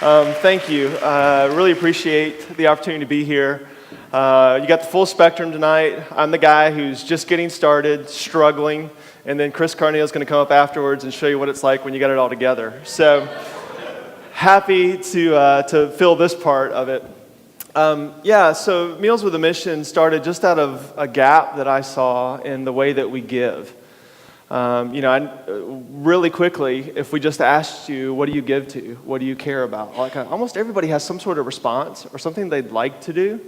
Thank you. Really appreciate the opportunity to be here. You got the full spectrum tonight. I'm the guy who's just getting started, struggling, and then Chris Carneal is going to come up afterwards and show you what it's like when you got it all together. So happy to fill this part of it. So Meals with a Mission started just out of a gap that I saw in the way that we give. Really quickly, if we just asked you, what do you give to? What do you care about? Almost everybody has some sort of response or something they'd like to do.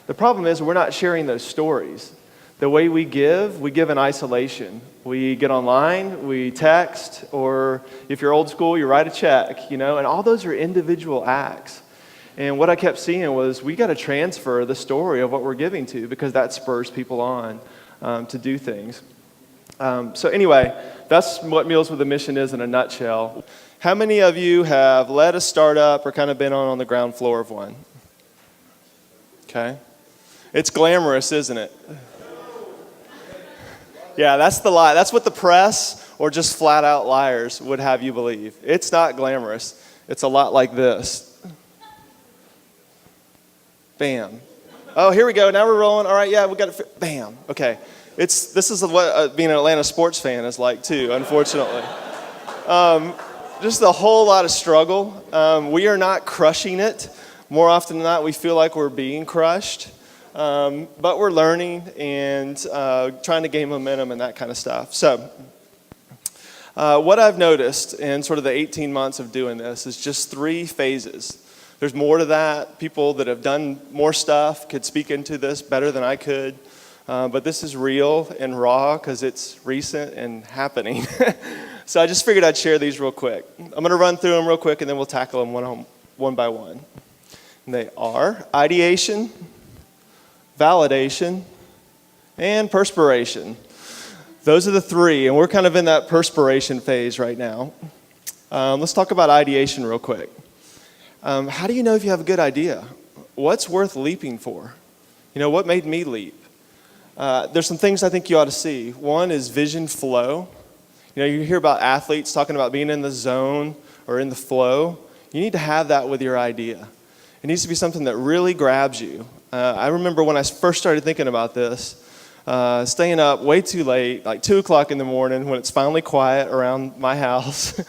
The problem is we're not sharing those stories. The way we give in isolation. We get online, we text, or if you're old school, you write a check, and all those are individual acts. And what I kept seeing was we got to transfer the story of what we're giving to because that spurs people on to do things. So anyway, that's what Meals with a Mission is in a nutshell. How many of you have led a startup or kind of been on the ground floor of one? Okay. It's glamorous, isn't it? Yeah, that's the lie. That's what the press or just flat out liars would have you believe. It's not glamorous. It's a lot like this. Bam. Oh, here we go. Now we're rolling. All right, yeah, we got it. Bam. Okay. This is what being an Atlanta sports fan is like too, unfortunately. Just a whole lot of struggle. We are not crushing it. More often than not, we feel like we're being crushed. But we're learning and trying to gain momentum and that kind of stuff. So what I've noticed in sort of the 18 months of doing this is just 3 phases. There's more to that. People that have done more stuff could speak into this better than I could. But this is real and raw because it's recent and happening. So I just figured I'd share these real quick. I'm going to run through them real quick and then we'll tackle them one by one. And they are ideation, validation, and perspiration. Those are the 3, and we're kind of in that perspiration phase right now. Let's talk about ideation real quick. How do you know if you have a good idea? What's worth leaping for? What made me leap? There's some things I think you ought to see. One is vision flow. You hear about athletes talking about being in the zone or in the flow. You need to have that with your idea. It needs to be something that really grabs you. I remember when I first started thinking about this, staying up way too late, like 2 o'clock in the morning when it's finally quiet around my house.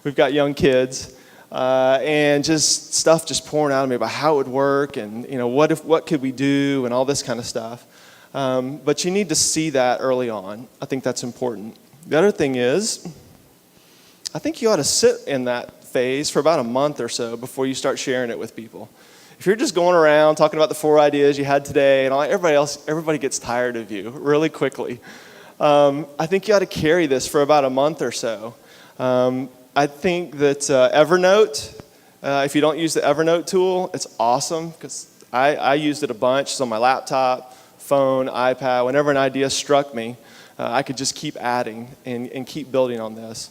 We've got young kids. And just stuff just pouring out of me about how it would work and, what could we do and all this kind of stuff. But you need to see that early on. I think that's important. The other thing is, I think you ought to sit in that phase for about a month or so before you start sharing it with people. If you're just going around talking about the 4 ideas you had today and everybody gets tired of you really quickly. I think you ought to carry this for about a month or so. I think that Evernote, if you don't use the Evernote tool, it's awesome because I used it a bunch. It's on my laptop, phone, iPad. Whenever an idea struck me, I could just keep adding and keep building on this.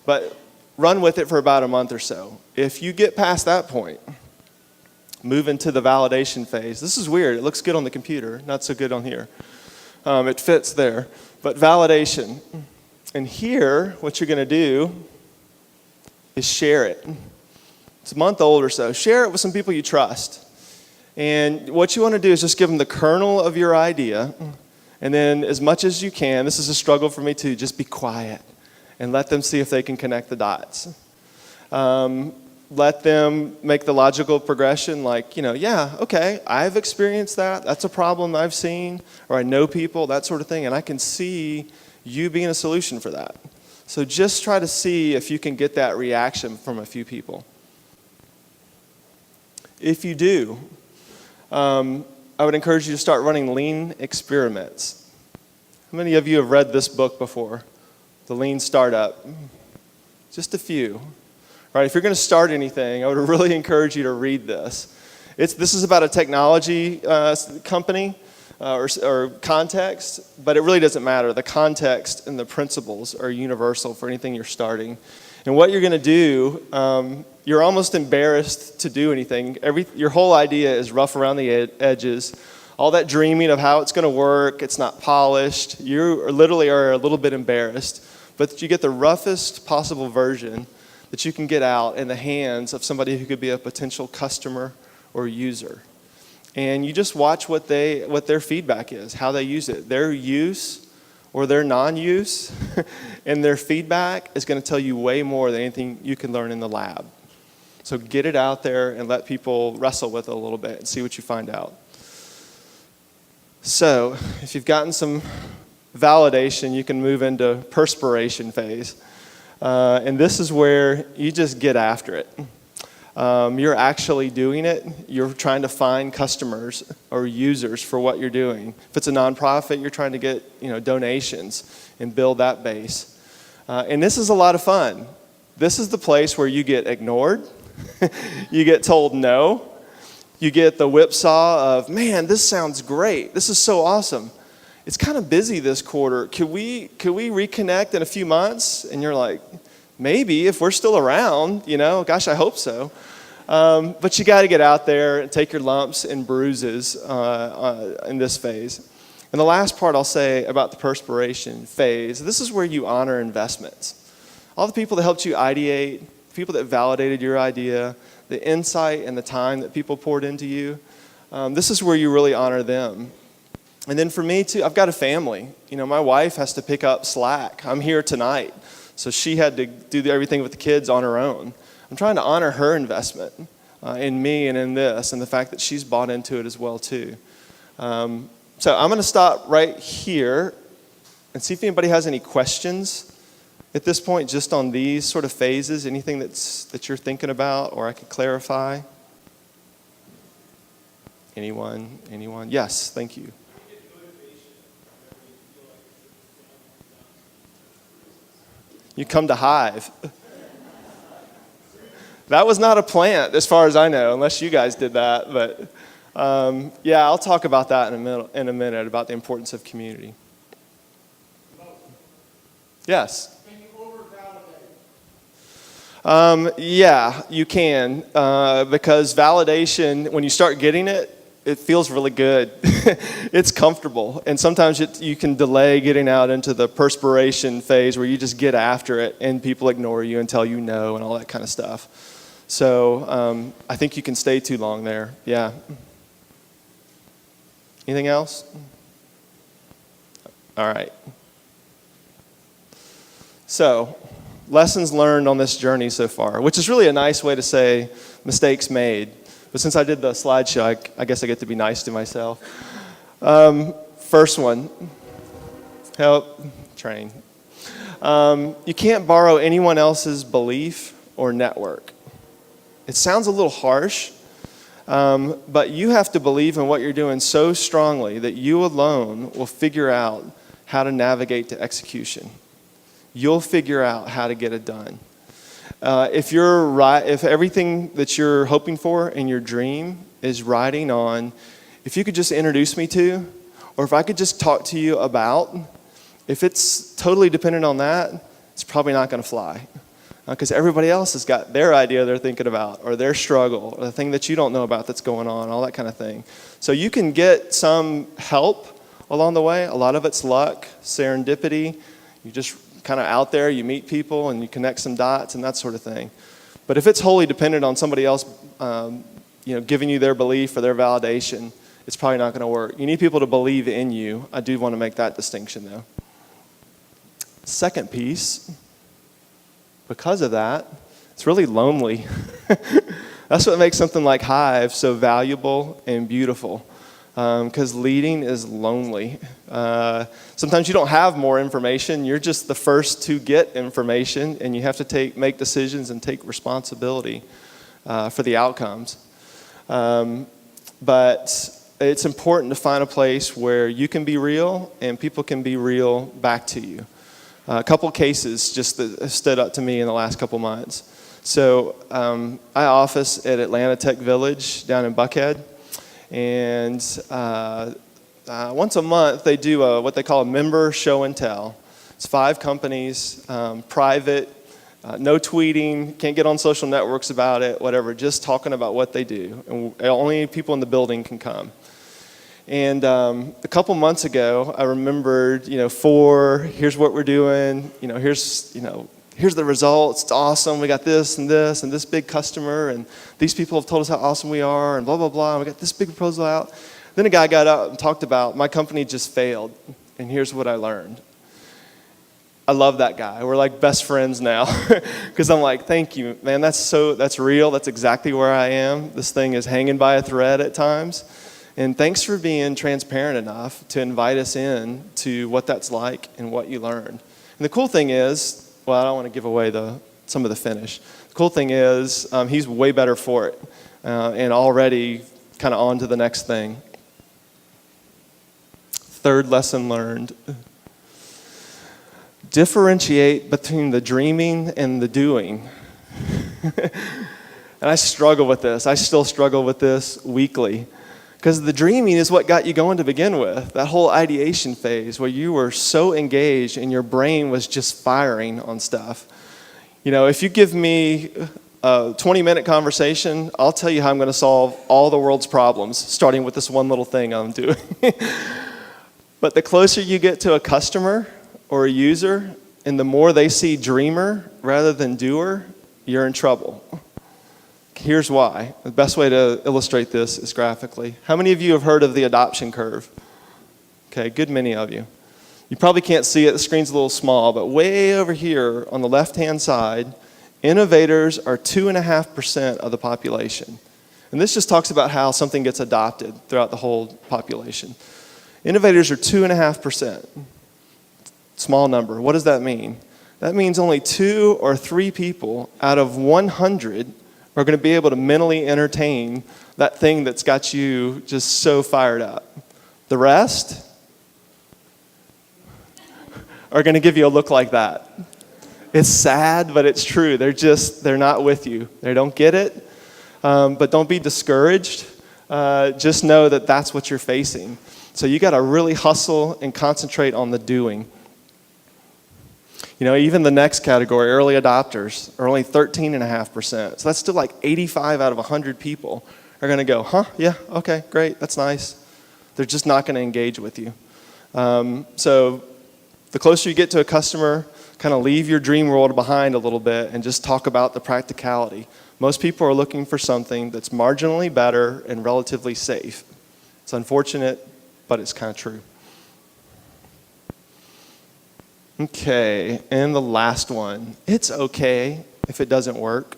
But run with it for about a month or so. If you get past that point, move into the validation phase. This is weird. It looks good on the computer, not so good on here. It fits there. But validation. And here, what you're going to do is share it. It's a month old or so. Share it with some people you trust. And what you want to do is just give them the kernel of your idea. And then as much as you can, this is a struggle for me too, just be quiet and let them see if they can connect the dots. Let them make the logical progression like, okay, I've experienced that. That's a problem I've seen, or I know people, that sort of thing, and I can see you being a solution for that. So just try to see if you can get that reaction from a few people. If you do, I would encourage you to start running lean experiments. How many of you have read this book before? The Lean Startup? Just a few. Right, if you're going to start anything, I would really encourage you to read this. This is about a technology company or context, but it really doesn't matter. The context and the principles are universal for anything you're starting. And what you're going to do, you're almost embarrassed to do anything. Your whole idea is rough around the edges. All that dreaming of how it's going to work, it's not polished. You literally are a little bit embarrassed. But you get the roughest possible version that you can get out in the hands of somebody who could be a potential customer or user. And you just watch what their feedback is, how they use it. Their use or their non-use and their feedback is going to tell you way more than anything you can learn in the lab. So get it out there and let people wrestle with it a little bit and see what you find out. So if you've gotten some validation, you can move into perspiration phase. And this is where you just get after it. You're actually doing it. You're trying to find customers or users for what you're doing. If it's a nonprofit, you're trying to get donations and build that base. And this is a lot of fun. This is the place where you get ignored. You get told no. You get the whipsaw of, man, this sounds great. This is so awesome. It's kind of busy this quarter. Could we reconnect in a few months? And you're like, maybe, if we're still around, gosh, I hope so. But you got to get out there and take your lumps and bruises in this phase. And the last part I'll say about the perspiration phase, this is where you honor investments. All the people that helped you ideate, people that validated your idea, the insight and the time that people poured into you, this is where you really honor them. And then for me, too, I've got a family. My wife has to pick up slack. I'm here tonight. So she had to do everything with the kids on her own. I'm trying to honor her investment in me and in this, and the fact that she's bought into it as well, too. So I'm going to stop right here and see if anybody has any questions at this point, just on these sort of phases, anything that you're thinking about or I could clarify. Anyone? Yes, thank you. You come to Hive. That was not a plant, as far as I know, unless you guys did that. But yeah, I'll talk about that in a minute about the importance of community. Yes. Can you over-validate? Yeah, you can, because validation, when you start getting it, it feels really good. It's comfortable. And sometimes you can delay getting out into the perspiration phase where you just get after it and people ignore you and tell you no and all that kind of stuff. So I think you can stay too long there. Yeah. Anything else? All right. So, lessons learned on this journey so far, which is really a nice way to say mistakes made. But since I did the slideshow, I guess I get to be nice to myself. First one, help train. You can't borrow anyone else's belief or network. It sounds a little harsh, but you have to believe in what you're doing so strongly that you alone will figure out how to navigate to execution. You'll figure out how to get it done. If everything that you're hoping for in your dream is riding on, if you could just introduce me to, or if I could just talk to you about, if it's totally dependent on that, it's probably not going to fly. Because everybody else has got their idea they're thinking about, or their struggle, or the thing that you don't know about that's going on, all that kind of thing. So you can get some help along the way. A lot of it's luck, serendipity. You just kind of out there, you meet people and you connect some dots and that sort of thing. But if it's wholly dependent on somebody else, giving you their belief or their validation, it's probably not going to work. You need people to believe in you. I do want to make that distinction, though. Second piece, because of that, it's really lonely. That's what makes something like Hive so valuable and beautiful. Because leading is lonely. Sometimes you don't have more information. You're just the first to get information, and you have to make decisions and take responsibility for the outcomes. But it's important to find a place where you can be real and people can be real back to you. A couple cases just that stood up to me in the last couple months. So I office at Atlanta Tech Village down in Buckhead. And once a month, they do what they call a member show and tell. It's 5 companies, private, no tweeting, can't get on social networks about it, whatever, just talking about what they do. And only people in the building can come. And a couple months ago, I remembered, here's what we're doing, here's, here's the results. It's awesome. We got this and this big customer, and these people have told us how awesome we are, and blah, blah, blah. And we got this big proposal out. Then a guy got up and talked about, my company just failed, and here's what I learned. I love that guy. We're like best friends now because I'm like, thank you, man. That's real. That's exactly where I am. This thing is hanging by a thread at times. And thanks for being transparent enough to invite us in to what that's like and what you learned. And the cool thing is, well, I don't want to give away some of the finish. The cool thing is he's way better for it and already kind of on to the next thing. Third lesson learned. Differentiate between the dreaming and the doing. And I struggle with this. I still struggle with this weekly. Because the dreaming is what got you going to begin with. That whole ideation phase where you were so engaged and your brain was just firing on stuff. You know, if you give me a 20-minute conversation, I'll tell you how I'm going to solve all the world's problems, starting with this one little thing I'm doing. But the closer you get to a customer or a user, and the more they see dreamer rather than doer, you're in trouble. Here's why. The best way to illustrate this is graphically. How many of you have heard of the adoption curve? Okay, good many of you. You probably can't see it. The screen's a little small, but way over here on the left-hand side, innovators are 2.5% of the population. And this just talks about how something gets adopted throughout the whole population. Innovators are 2.5%. Small number. What does that mean? That means only 2 or 3 people out of 100 are going to be able to mentally entertain that thing that's got you just so fired up. The rest are going to give you a look like that. It's sad, but it's true. They're not with you. They don't get it, but don't be discouraged. Just know that that's what you're facing. So you got to really hustle and concentrate on the doing. You know, even the next category, early adopters, are only 13.5%. So that's still like 85 out of 100 people are going to go, huh, yeah, okay, great, that's nice. They're just not going to engage with you. So the closer you get to a customer, kind of leave your dream world behind a little bit and just talk about the practicality. Most people are looking for something that's marginally better and relatively safe. It's unfortunate, but it's kind of true. Okay, and the last one. It's okay if it doesn't work.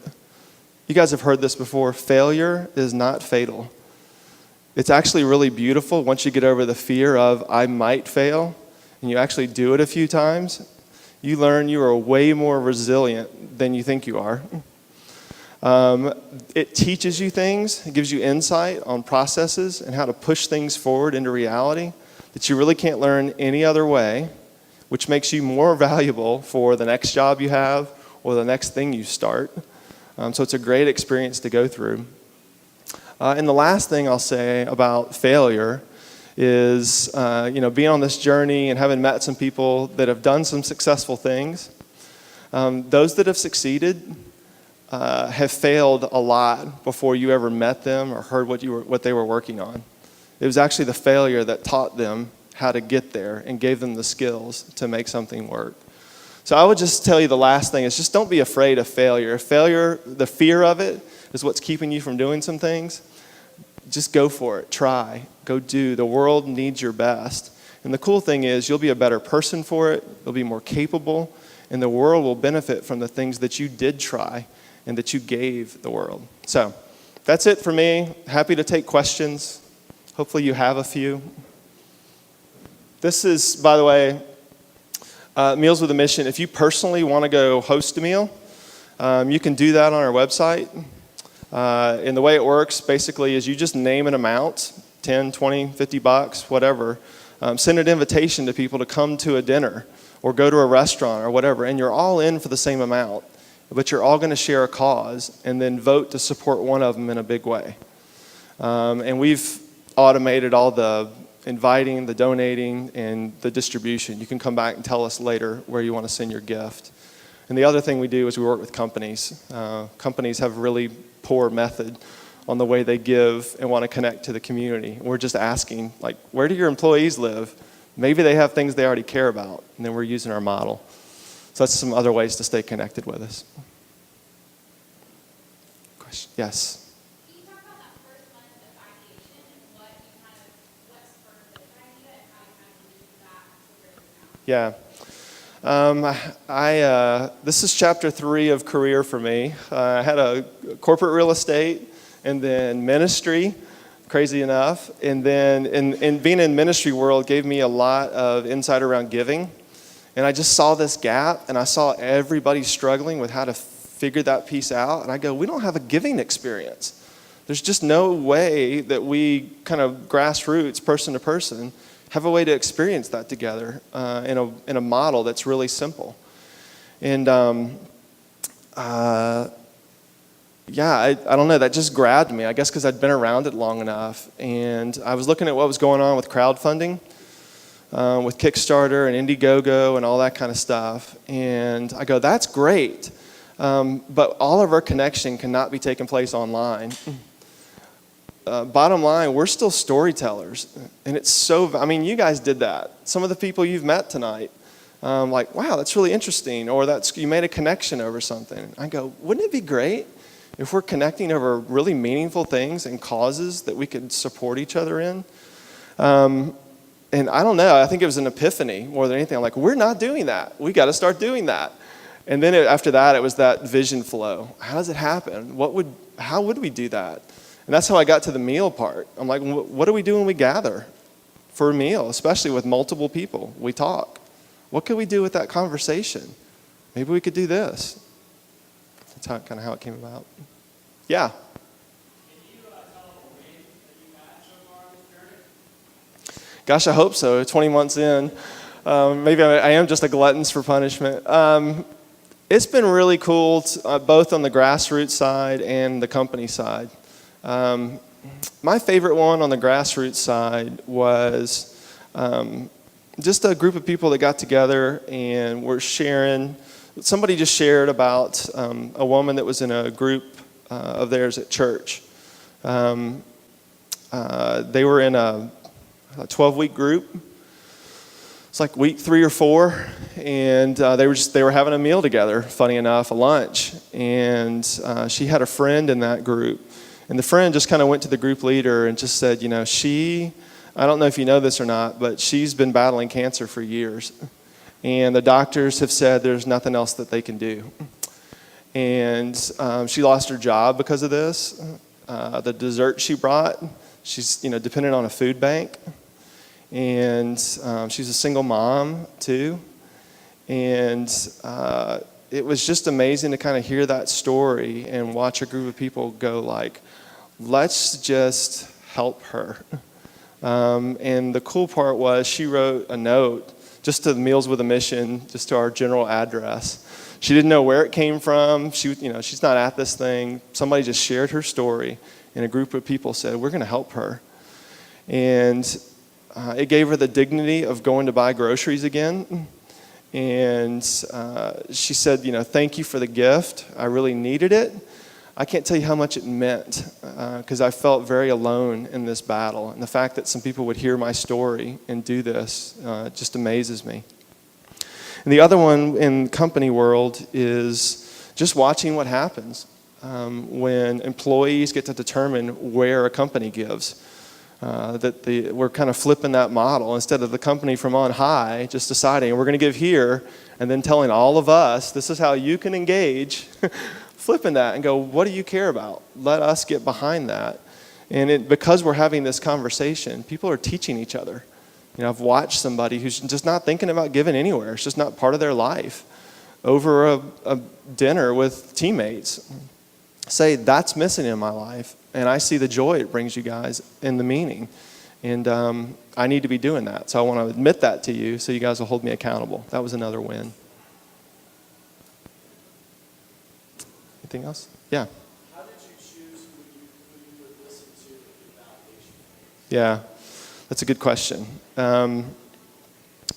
You guys have heard this before. Failure is not fatal. It's actually really beautiful once you get over the fear of I might fail, and you actually do it a few times. You learn you are way more resilient than you think you are. It teaches you things. It gives you insight on processes and how to push things forward into reality that you really can't learn any other way, which makes you more valuable for the next job you have or the next thing you start. So it's a great experience to go through. And the last thing I'll say about failure is, being on this journey and having met some people that have done some successful things. Those that have succeeded have failed a lot before you ever met them or heard what they were working on. It was actually the failure that taught them how to get there and gave them the skills to make something work. So I would just tell you the last thing is just don't be afraid of failure. Failure, the fear of it, is what's keeping you from doing some things. Just go for it. Try. Go do. The world needs your best. And the cool thing is you'll be a better person for it. You'll be more capable. And the world will benefit from the things that you did try and that you gave the world. So that's it for me. Happy to take questions. Hopefully you have a few. This is, by the way, Meals with a Mission. If you personally want to go host a meal, you can do that on our website. And the way it works basically is you just name an amount, 10, 20, 50 bucks, whatever. Send an invitation to people to come to a dinner or go to a restaurant or whatever, and you're all in for the same amount. But you're all going to share a cause and then vote to support one of them in a big way. And we've automated all the inviting, the donating, and the distribution. You can come back and tell us later where you want to send your gift. And the other thing we do is we work with companies. Companies have really poor method on the way they give and want to connect to the community. We're just asking, like, where do your employees live? Maybe they have things they already care about, and then we're using our model. So that's some other ways to stay connected with us. Question? Yes. Can you talk about that first month of ideation and what spurred this idea and how you kind of moved that to where it is now? Yeah. This is chapter 3 of career for me. I had a corporate real estate and then ministry, crazy enough. And then in being in ministry world gave me a lot of insight around giving. And I just saw this gap, and I saw everybody struggling with how to figure that piece out. And I go, we don't have a giving experience. There's just no way that we kind of grassroots, person to person, have a way to experience that together in a model that's really simple. And I don't know, that just grabbed me, I guess because I'd been around it long enough. And I was looking at what was going on with crowdfunding, with Kickstarter and Indiegogo and all that kind of stuff. And I go, that's great, but all of our connection cannot be taking place online. Bottom line, we're still storytellers. And it's so, you guys did that. Some of the people you've met tonight, like, wow, that's really interesting, or you made a connection over something. I go, wouldn't it be great if we're connecting over really meaningful things and causes that we could support each other in? And I don't know, I think it was an epiphany more than anything. I'm like, we're not doing that. We got to start doing that. And then after that, it was that vision flow. How does it happen? How would we do that? And that's how I got to the meal part. I'm like, what do we do when we gather for a meal, especially with multiple people? We talk. What could we do with that conversation? Maybe we could do this. That's kind of how it came about. Yeah. Gosh, I hope so. 20 months in. Maybe I am just a glutton for punishment. It's been really cool, both on the grassroots side and the company side. My favorite one on the grassroots side was just a group of people that got together and were sharing. Somebody just shared about a woman that was in a group of theirs at church. They were in a 12-week group. It's like week 3 or 4, and they were having a meal together. Funny enough, a lunch, and she had a friend in that group, and the friend just kind of went to the group leader and just said, I don't know if you know this or not, but she's been battling cancer for years, and the doctors have said there's nothing else that they can do, and she lost her job because of this. The dessert she brought, she's dependent on a food bank. And she's a single mom too, and it was just amazing to kind of hear that story and watch a group of people go like, let's just help her. And the cool part was she wrote a note just to the Meals with a Mission, just to our general address. She didn't know where it came from. She's not at this thing. Somebody just shared her story, and a group of people said, we're going to help her. And it gave her the dignity of going to buy groceries again. And she said, thank you for the gift. I really needed it. I can't tell you how much it meant because I felt very alone in this battle. And the fact that some people would hear my story and do this just amazes me. And the other one in company world is just watching what happens when employees get to determine where a company gives. We're kind of flipping that model. Instead of the company from on high just deciding we're going to give here and then telling all of us this is how you can engage, flipping that and go, what do you care about? Let us get behind that. And because we're having this conversation, people are teaching each other. I've watched somebody who's just not thinking about giving anywhere. It's just not part of their life. Over a dinner with teammates, say that's missing in my life. And I see the joy it brings you guys and the meaning. And I need to be doing that. So I want to admit that to you so you guys will hold me accountable. That was another win. Anything else? Yeah. How did you choose who you would listen to in the validation phase? Yeah, that's a good question.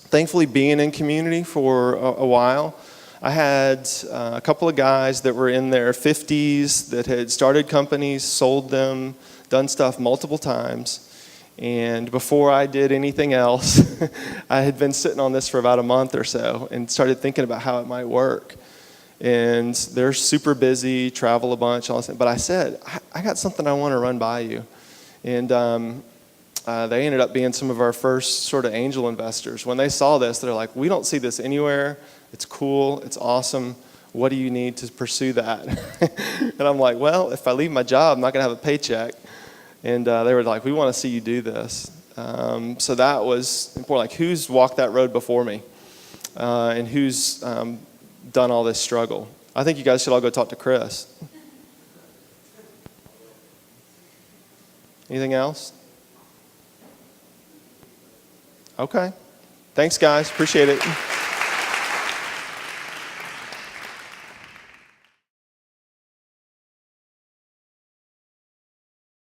Thankfully, being in community for a while, I had a couple of guys that were in their 50s that had started companies, sold them, done stuff multiple times. And before I did anything else, I had been sitting on this for about a month or so and started thinking about how it might work. And they're super busy, travel a bunch, all this. But I said, I got something I want to run by you. And they ended up being some of our first sort of angel investors. When they saw this, they're like, we don't see this anywhere. It's cool. It's awesome. What do you need to pursue that? And I'm like, well, if I leave my job, I'm not going to have a paycheck. And they were like, we want to see you do this. So that was important. Like, who's walked that road before me? And who's done all this struggle? I think you guys should all go talk to Chris. Anything else? Okay. Thanks, guys. Appreciate it.